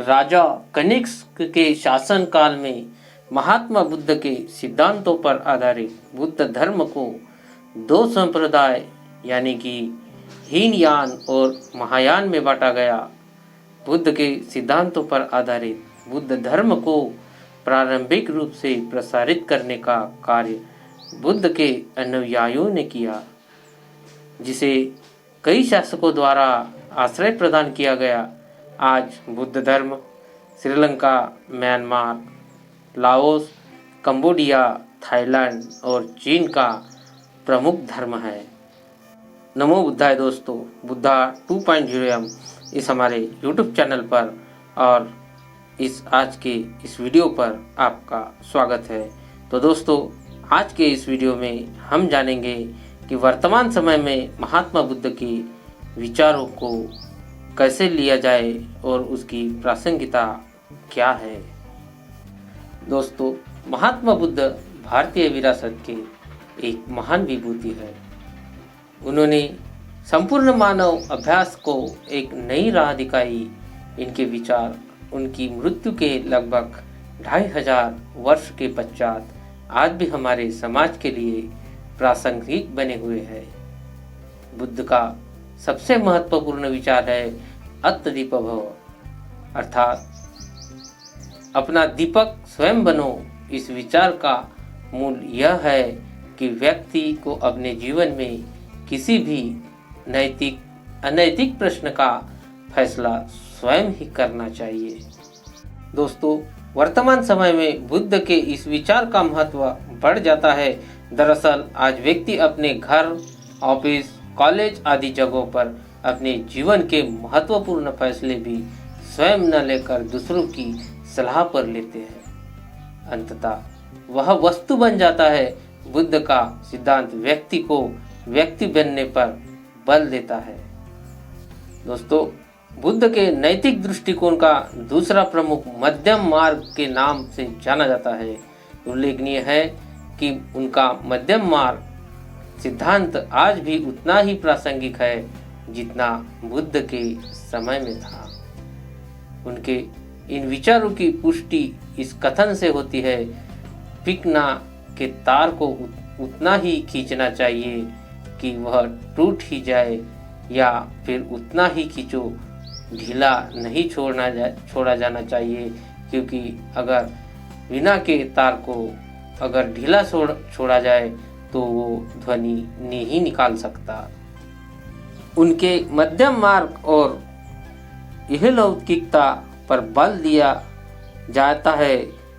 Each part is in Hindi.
राजा कनिष्क के शासनकाल में महात्मा बुद्ध के सिद्धांतों पर आधारित बुद्ध धर्म को दो संप्रदाय यानी कि हीनयान और महायान में बांटा गया। बुद्ध के सिद्धांतों पर आधारित बुद्ध धर्म को प्रारंभिक रूप से प्रसारित करने का कार्य बुद्ध के अनुयायियों ने किया, जिसे कई शासकों द्वारा आश्रय प्रदान किया गया। आज बुद्ध धर्म Sri Lanka, Myanmar, Laos, Cambodia, Thailand और चीन का प्रमुख धर्म है। नमो बुद्धाय दोस्तों, बुद्धा 2.0 इस हमारे YouTube चैनल पर और आज के इस वीडियो पर आपका स्वागत है। तो दोस्तों, आज के इस वीडियो में हम जानेंगे कि वर्तमान समय में महात्मा बुद्ध के विचारों को कैसे लिया जाए और उसकी प्रासंगिकता क्या है। दोस्तों, महात्मा बुद्ध भारतीय विरासत के एक महान विभूति है। उन्होंने संपूर्ण मानव अभ्यास को एक नई राह दिखाई। इनके विचार उनकी मृत्यु के लगभग 2500 वर्ष के पश्चात आज भी हमारे समाज के लिए प्रासंगिक बने हुए हैं। बुद्ध का सबसे महत्वपूर्ण विचार है अत्तदीप भव, अर्थात अपना दीपक स्वयं बनो। इस विचार का मूल यह है कि व्यक्ति को अपने जीवन में किसी भी नैतिक अनैतिक प्रश्न का फैसला स्वयं ही करना चाहिए। दोस्तों, वर्तमान समय में बुद्ध के इस विचार का महत्व बढ़ जाता है। दरअसल आज व्यक्ति अपने घर, ऑफिस, कॉलेज आदि जगहों पर अपने जीवन के महत्वपूर्ण फैसले भी स्वयं न लेकर दूसरों की सलाह पर लेते हैं। अंततः वह वस्तु बन जाता है। बुद्ध का सिद्धांत व्यक्ति को व्यक्ति बनने पर बल देता है। दोस्तों, बुद्ध के नैतिक दृष्टिकोण का दूसरा प्रमुख मध्यम मार्ग के नाम से जाना जाता है। उल्लेखनीय है कि उनका मध्यम मार्ग सिद्धांत आज भी उतना ही प्रासंगिक है जितना बुद्ध के समय में था। उनके इन विचारों की पुष्टि इस कथन से होती है, पिकना के तार को उतना ही खींचना चाहिए कि वह टूट ही जाए, या फिर उतना ही खींचो, ढीला नहीं छोड़ा जाना चाहिए, क्योंकि अगर बिना के तार को अगर ढीला छोड़ा जाए तो वो ध्वनि नहीं निकाल सकता। उनके मध्यम मार्ग और यह लौकिकता पर बल दिया जाता है,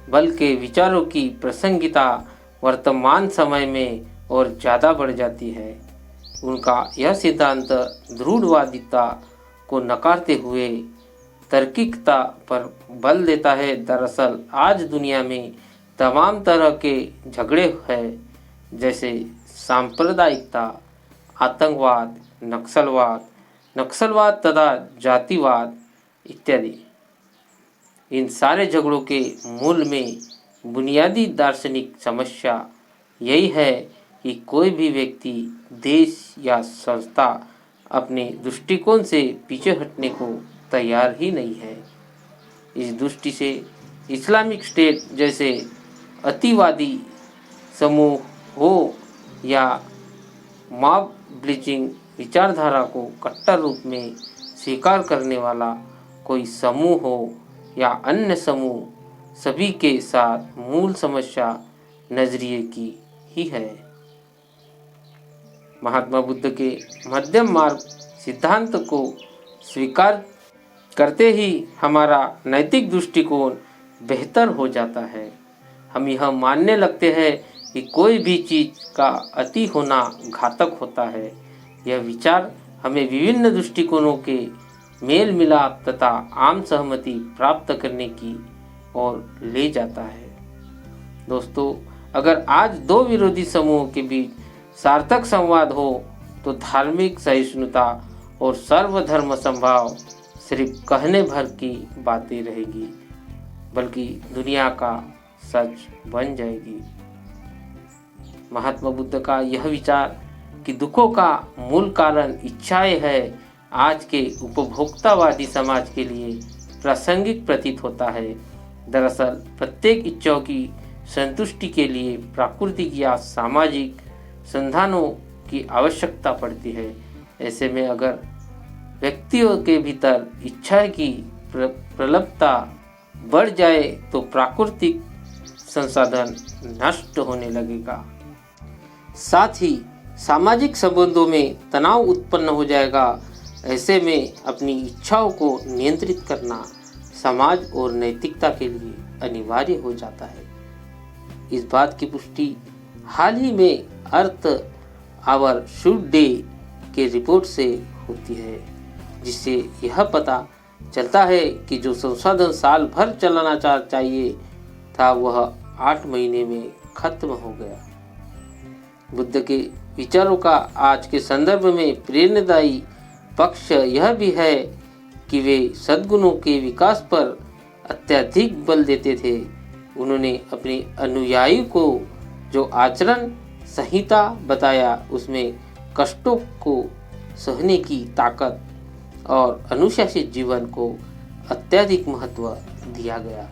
बल्कि विचारों की प्रासंगिकता वर्तमान समय में और ज़्यादा बढ़ जाती है। उनका यह सिद्धांत दृढ़वादिता को नकारते हुए तार्किकता पर बल देता है। दरअसल आज दुनिया में तमाम तरह के झगड़े हैं, जैसे सांप्रदायिकता, आतंकवाद, नक्सलवाद तथा जातिवाद इत्यादि। इन सारे झगड़ों के मूल में बुनियादी दार्शनिक समस्या यही है कि कोई भी व्यक्ति, देश या संस्था अपने दृष्टिकोण से पीछे हटने को तैयार ही नहीं है। इस दृष्टि से इस्लामिक स्टेट जैसे अतिवादी समूह हो या मॉब लिंचिंग विचारधारा को कट्टर रूप में स्वीकार करने वाला कोई समूह हो या अन्य समूह, सभी के साथ मूल समस्या नजरिए की ही है। महात्मा बुद्ध के मध्यम मार्ग सिद्धांत को स्वीकार करते ही हमारा नैतिक दृष्टिकोण बेहतर हो जाता है। हम यह मानने लगते हैं कि कोई भी चीज़ का अति होना घातक होता है। यह विचार हमें विभिन्न दृष्टिकोणों के मेल मिलाप तथा आम सहमति प्राप्त करने की ओर ले जाता है। दोस्तों, अगर आज दो विरोधी समूहों के बीच सार्थक संवाद हो तो धार्मिक सहिष्णुता और सर्वधर्म संभाव सिर्फ कहने भर की बातें रहेगी, बल्कि दुनिया का सच बन जाएगी। महात्मा बुद्ध का यह विचार कि दुखों का मूल कारण इच्छाएं है, आज के उपभोक्तावादी समाज के लिए प्रासंगिक प्रतीत होता है। दरअसल प्रत्येक इच्छाओं की संतुष्टि के लिए प्राकृतिक या सामाजिक संसाधनों की आवश्यकता पड़ती है। ऐसे में अगर व्यक्तियों के भीतर इच्छा की प्रबलता बढ़ जाए तो प्राकृतिक संसाधन नष्ट होने लगेगा। साथ ही सामाजिक संबंधों में तनाव उत्पन्न हो जाएगा। ऐसे में अपनी इच्छाओं को नियंत्रित करना समाज और नैतिकता के लिए अनिवार्य हो जाता है। इस बात की पुष्टि हाल ही में अर्थ आवर शूट डे के रिपोर्ट से होती है, जिससे यह पता चलता है कि जो संसाधन साल भर चलाना चाहिए था वह 8 महीने में खत्म हो गया। बुद्ध के विचारों का आज के संदर्भ में प्रेरणादायी पक्ष यह भी है कि वे सद्गुणों के विकास पर अत्यधिक बल देते थे। उन्होंने अपने अनुयायियों को जो आचरण संहिता बताया उसमें कष्टों को सहने की ताकत और अनुशासित जीवन को अत्यधिक महत्व दिया गया।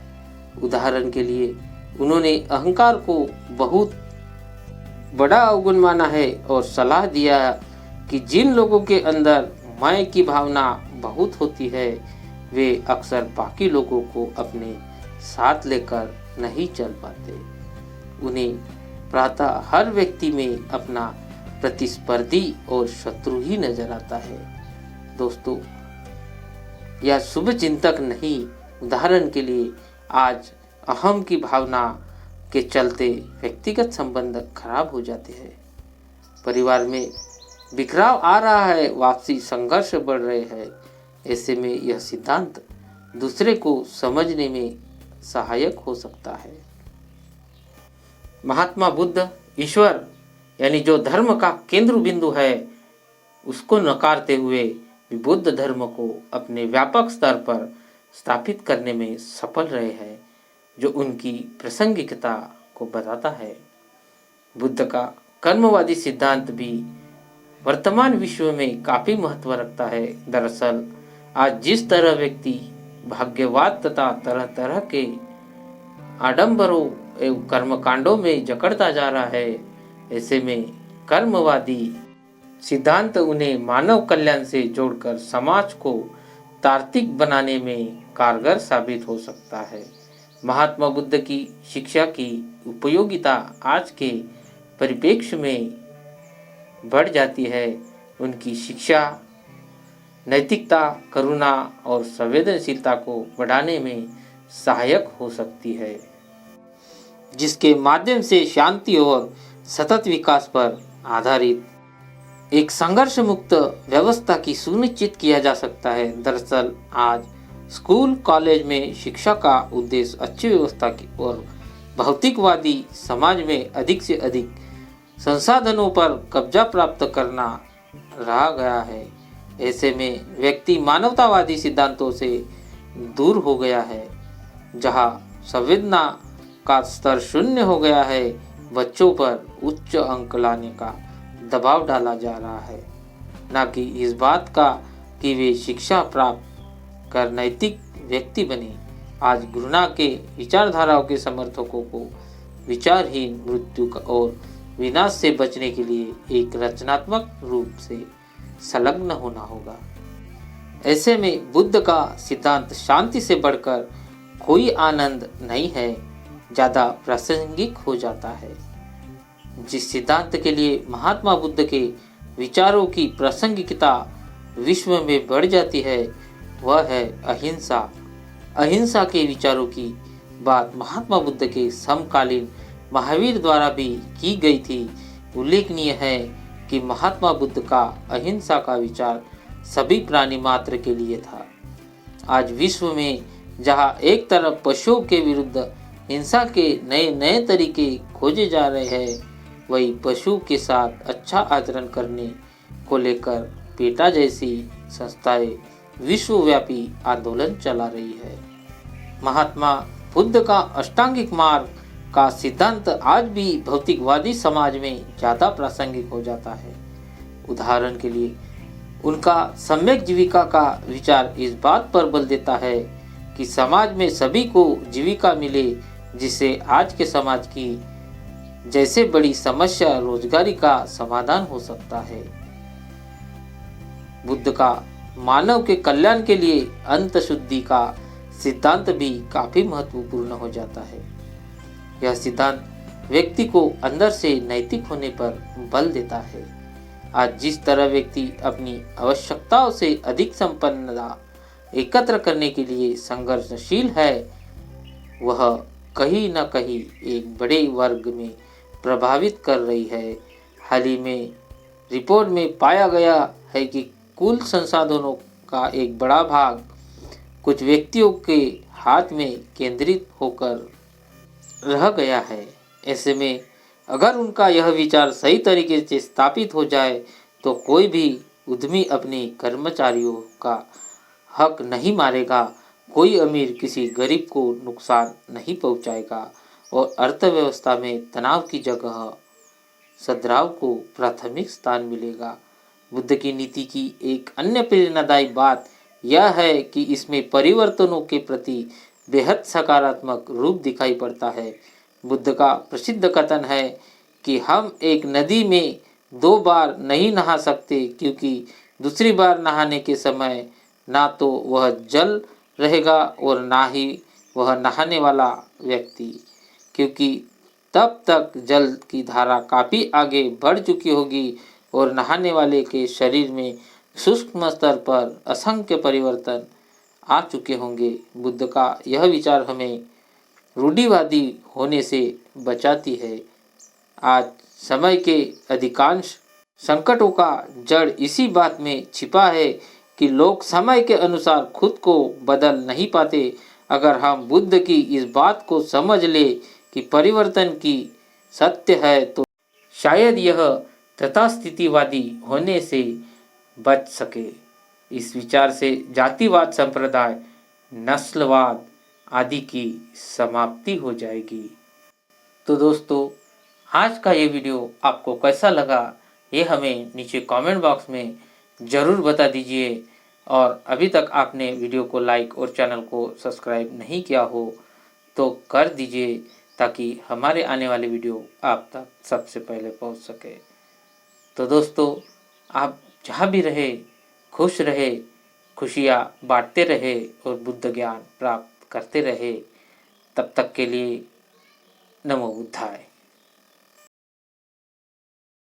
उदाहरण के लिए उन्होंने अहंकार को बहुत बड़ा अवगुण माना है और सलाह दिया कि जिन लोगों के अंदर मैं की भावना बहुत होती है वे अक्सर बाकी लोगों को अपने साथ लेकर नहीं चल पाते। उन्हें प्रातः हर व्यक्ति में अपना प्रतिस्पर्धी और शत्रु ही नजर आता है। दोस्तों, यह शुभ चिंतक नहीं। उदाहरण के लिए आज अहम की भावना के चलते व्यक्तिगत संबंध खराब हो जाते हैं, परिवार में बिखराव आ रहा है, वापसी संघर्ष बढ़ रहे हैं। ऐसे में यह सिद्धांत दूसरे को समझने में सहायक हो सकता है। महात्मा बुद्ध ईश्वर यानी जो धर्म का केंद्र बिंदु है उसको नकारते हुए बौद्ध धर्म को अपने व्यापक स्तर पर स्थापित करने में सफल रहे हैं, जो उनकी प्रासंगिकता को बताता है। बुद्ध का कर्मवादी सिद्धांत भी वर्तमान विश्व में काफी महत्व रखता है। दरअसल आज जिस तरह व्यक्ति भाग्यवाद तथा तरह तरह के आडंबरों एवं कर्मकांडों में जकड़ता जा रहा है, ऐसे में कर्मवादी सिद्धांत उन्हें मानव कल्याण से जोड़कर समाज को तार्किक बनाने में कारगर साबित हो सकता है। महात्मा बुद्ध की शिक्षा की उपयोगिता आज के परिप्रेक्ष्य में बढ़ जाती है। उनकी शिक्षा नैतिकता, करुणा और संवेदनशीलता को बढ़ाने में सहायक हो सकती है, जिसके माध्यम से शांति और सतत विकास पर आधारित एक संघर्ष मुक्त व्यवस्था की सुनिश्चित किया जा सकता है। दरअसल आज स्कूल कॉलेज में शिक्षा का उद्देश्य अच्छी व्यवस्था की और भौतिकवादी समाज में अधिक से अधिक संसाधनों पर कब्जा प्राप्त करना रहा गया है। ऐसे में व्यक्ति मानवतावादी सिद्धांतों से दूर हो गया है। जहां संवेदना का स्तर शून्य हो गया है, बच्चों पर उच्च अंक लाने का दबाव डाला जा रहा है, न कि इस बात का कि वे शिक्षा प्राप्त कर नैतिक व्यक्ति बने। आज घृणा के विचारधाराओं के समर्थकों को विचारहीन मृत्यु और विनाश से बचने के लिए एक रचनात्मक रूप से संलग्न होना होगा। ऐसे में बुद्ध का सिद्धांत शांति से बढ़कर कोई आनंद नहीं है, ज्यादा प्रासंगिक हो जाता है। जिस सिद्धांत के लिए महात्मा बुद्ध के विचारों की प्रासंगिकता विश्व में बढ़ जाती है वह है अहिंसा। अहिंसा के विचारों की बात महात्मा बुद्ध के समकालीन महावीर द्वारा भी की गई थी। उल्लेखनीय है कि महात्मा बुद्ध का अहिंसा का विचार सभी प्राणी मात्र के लिए था। आज विश्व में जहां एक तरफ पशुओं के विरुद्ध हिंसा के नए नए तरीके खोजे जा रहे हैं, वही पशु के साथ अच्छा आचरण करने को लेकर पेटा जैसी संस्थाएं विश्वव्यापी आंदोलन चला रही है। महात्मा बुद्ध का अष्टांगिक मार्ग का सिद्धांत आज भी भौतिकवादी समाज में ज्यादा प्रासंगिक हो जाता है। उदाहरण के लिए उनका सम्यक जीविका का विचार इस बात पर बल देता है कि समाज में सभी को जीविका मिले, जिससे आज के समाज की जैसे बड़ी समस्या रोजगारी का समाधान हो सकता है। बुद्ध का मानव के कल्याण के लिए अंत शुद्धि का सिद्धांत भी काफी महत्वपूर्ण हो जाता है। यह सिद्धांत व्यक्ति को अंदर से नैतिक होने पर बल देता है। आज जिस तरह व्यक्ति अपनी आवश्यकताओं से अधिक संपन्नता एकत्र करने के लिए संघर्षशील है, वह कहीं न कहीं एक बड़े वर्ग में प्रभावित कर रही है। हाल ही में रिपोर्ट में पाया गया है कि कुल संसाधनों का एक बड़ा भाग कुछ व्यक्तियों के हाथ में केंद्रित होकर रह गया है। ऐसे में अगर उनका यह विचार सही तरीके से स्थापित हो जाए तो कोई भी उद्यमी अपने कर्मचारियों का हक नहीं मारेगा, कोई अमीर किसी गरीब को नुकसान नहीं पहुंचाएगा और अर्थव्यवस्था में तनाव की जगह सद्भाव को प्राथमिक स्थान मिलेगा। बुद्ध की नीति की एक अन्य प्रेरणादायी बात यह है कि इसमें परिवर्तनों के प्रति बेहद सकारात्मक रूप दिखाई पड़ता है। बुद्ध का प्रसिद्ध कथन है कि हम एक नदी में 2 बार नहीं नहा सकते, क्योंकि दूसरी बार नहाने के समय ना तो वह जल रहेगा और ना ही वह नहाने वाला व्यक्ति, क्योंकि तब तक जल की धारा काफ़ी आगे बढ़ चुकी होगी और नहाने वाले के शरीर में सूक्ष्म स्तर पर असंख्य परिवर्तन आ चुके होंगे। बुद्ध का यह विचार हमें रूढ़िवादी होने से बचाती है। आज समय के अधिकांश संकटों का जड़ इसी बात में छिपा है कि लोग समय के अनुसार खुद को बदल नहीं पाते। अगर हम बुद्ध की इस बात को समझ ले कि परिवर्तन की सत्य है, तो शायद यह तथास्थितिवादी होने से बच सके। इस विचार से जातिवाद, संप्रदाय, नस्लवाद आदि की समाप्ति हो जाएगी। तो दोस्तों, आज का ये वीडियो आपको कैसा लगा ये हमें नीचे कमेंट बॉक्स में ज़रूर बता दीजिए। और अभी तक आपने वीडियो को लाइक और चैनल को सब्सक्राइब नहीं किया हो तो कर दीजिए, ताकि हमारे आने वाले वीडियो आप तक सबसे पहले पहुंच सके। तो दोस्तों, आप जहाँ भी रहे खुश रहे, खुशियाँ बांटते रहे और बुद्ध ज्ञान प्राप्त करते रहे। तब तक के लिए नमो बुद्धाय।